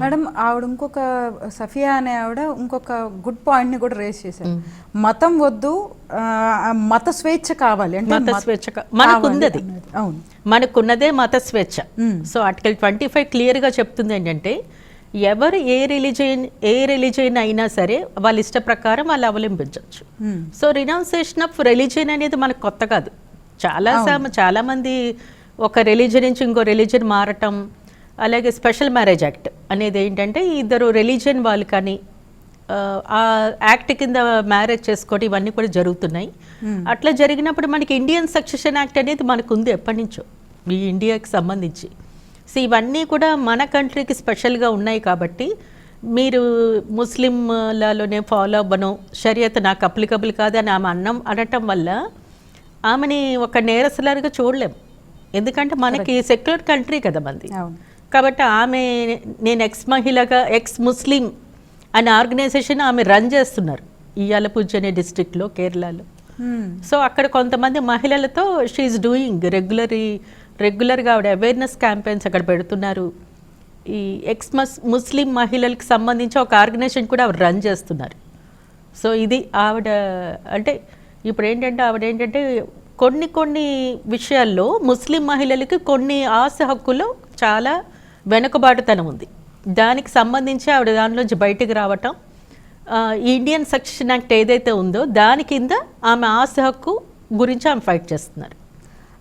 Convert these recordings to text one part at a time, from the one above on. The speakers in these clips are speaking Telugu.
మేడం ఆవిడ ఇంకొక సఫియా అనే ఆవిడ ఇంకొక గుడ్ పాయింట్ ని కూడా రేస్ చేశారు. మతం వద్దు, మత స్వేచ్ఛ కావాలి అంటే మత స్వేచ్ఛ మనకుంది, అవును మనకున్నదే మత స్వేచ్ఛ. సో ఆర్టికల్ 25 క్లియర్గా చెప్తుంది ఏంటంటే ఎవరు ఏ రిలీజియన్ అయినా సరే వాళ్ళ ఇష్ట ప్రకారం వాళ్ళు అవలంబించవచ్చు. సో రినౌన్సియేషన్ ఆఫ్ రిలీజియన్ అనేది మనకు కొత్త కాదు. చాలా మంది ఒక రిలీజియన్ నుంచి ఇంకో రిలీజియన్ మారటం, అలాగే స్పెషల్ మ్యారేజ్ యాక్ట్ అనేది ఏంటంటే ఇద్దరు రిలీజియన్ వాళ్ళు కానీ ఆ యాక్ట్ కింద మ్యారేజ్ చేసుకోవడం ఇవన్నీ కూడా జరుగుతున్నాయి. అట్లా జరిగినప్పుడు మనకి ఇండియన్ సక్సెషన్ యాక్ట్ అనేది మనకు ఉంది ఎప్పటి నుంచో ఈ ఇండియాకి సంబంధించి. సో ఇవన్నీ కూడా మన కంట్రీకి స్పెషల్గా ఉన్నాయి కాబట్టి మీరు ముస్లింలలోనే ఫాలో అవ్వను, షరియత్ నాకు అప్లికబుల్ కాదు అని ఆమె అనటం వల్ల ఆమెని ఒక నేరస్తులాగా చూడలేం. ఎందుకంటే మనకి సెక్యులర్ కంట్రీ కదా మంది. కాబట్టి ఆమె నేను ఎక్స్ ముస్లిం అనే ఆర్గనైజేషన్ ఆమె రన్ చేస్తున్నారు ఈ అలపుజ్ అనే డిస్ట్రిక్ట్లో కేరళలో. సో అక్కడ కొంతమంది మహిళలతో షీఈస్ డూయింగ్ రెగ్యులర్గా ఆవిడ అవేర్నెస్ క్యాంపెయిన్స్ అక్కడ పెడుతున్నారు. ఈ ముస్లిం మహిళలకు సంబంధించి ఒక ఆర్గనైజేషన్ కూడా ఆవిడ రన్ చేస్తున్నారు. సో ఇది ఆవిడ అంటే ఇప్పుడు ఏంటంటే కొన్ని విషయాల్లో ముస్లిం మహిళలకి కొన్ని ఆశ హక్కులు చాలా వెనుకబాటుతనం ఉంది. దానికి సంబంధించి ఆవిడ దానిలోంచి బయటికి రావటం, ఇండియన్ సక్సెషన్ యాక్ట్ ఏదైతే ఉందో దాని కింద ఆమె ఆశ హక్కు గురించి ఆమె ఫైట్ చేస్తున్నారు.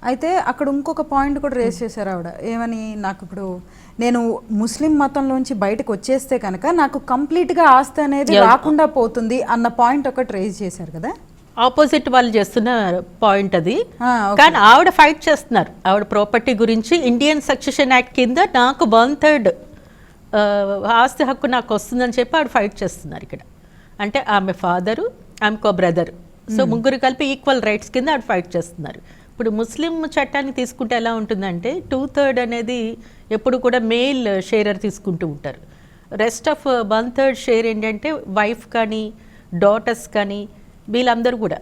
అయితే అక్కడ ఇంకొక పాయింట్ కూడా రేస్ చేశారు ఆవిడ. ఏమని, నాకు ఇప్పుడు నేను ముస్లిం మతంలోంచి బయటకు వచ్చేస్తే కనుక నాకు కంప్లీట్గా ఆస్తి అనేది రాకుండా పోతుంది అన్న పాయింట్ ఒకటి రేస్ చేశారు కదా. ఆపోజిట్ వాళ్ళు చేస్తున్న పాయింట్ అది. కానీ ఆవిడ ఫైట్ చేస్తున్నారు ఆవిడ ప్రాపర్టీ గురించి. ఇండియన్ సక్సెషన్ యాక్ట్ కింద నాకు 1/3 ఆస్తి హక్కు నాకు వస్తుందని చెప్పి ఆవిడ ఫైట్ చేస్తున్నారు ఇక్కడ. అంటే ఆమె ఫాదరు, ఆమెకో బ్రదర్, సో ముగ్గురు కలిపి ఈక్వల్ రైట్స్ కింద ఆవిడ ఫైట్ చేస్తున్నారు. ఇప్పుడు ముస్లిం చట్టాన్ని తీసుకుంటే ఎలా ఉంటుందంటే 2/3 అనేది ఎప్పుడు కూడా మేల్ షేరర్ తీసుకుంటూ ఉంటారు. రెస్ట్ ఆఫ్ 1/3 షేర్ ఏంటంటే వైఫ్ కానీ డాటర్స్ కానీ వీళ్ళందరూ కూడా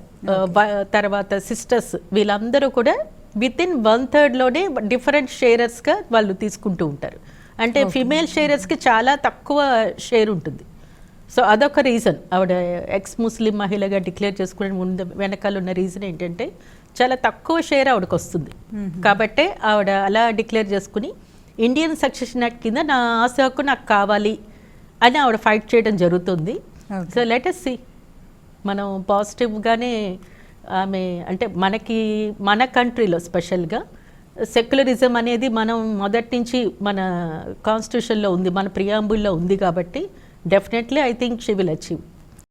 తర్వాత సిస్టర్స్ వీళ్ళందరూ కూడా వితిన్ 1/3లోనే డిఫరెంట్ షేరర్స్గా వాళ్ళు తీసుకుంటూ ఉంటారు. అంటే ఫిమేల్ షేరర్స్కి చాలా తక్కువ షేర్ ఉంటుంది. సో అదొక రీజన్ ఆవిడ ముస్లిం మహిళగా డిక్లేర్ చేసుకునే ముందు వెనకాల ఉన్న రీజన్ ఏంటంటే చాలా తక్కువ షేర్ ఆవిడకి వస్తుంది. కాబట్టే ఆవిడ అలా డిక్లేర్ చేసుకుని ఇండియన్ సక్సెషన్ యాక్ట్ కింద నా ఆశ హక్కు నాకు కావాలి అని ఆవిడ ఫైట్ చేయడం జరుగుతుంది. సో లెట్ us see, మనం పాజిటివ్గానే ఆమె అంటే మన కంట్రీలో స్పెషల్గా సెక్యులరిజం అనేది మనం మొదటి నుంచి మన కాన్స్టిట్యూషన్లో ఉంది, మన ప్రియాంబుల్లో ఉంది. కాబట్టి definitely I think she will achieve.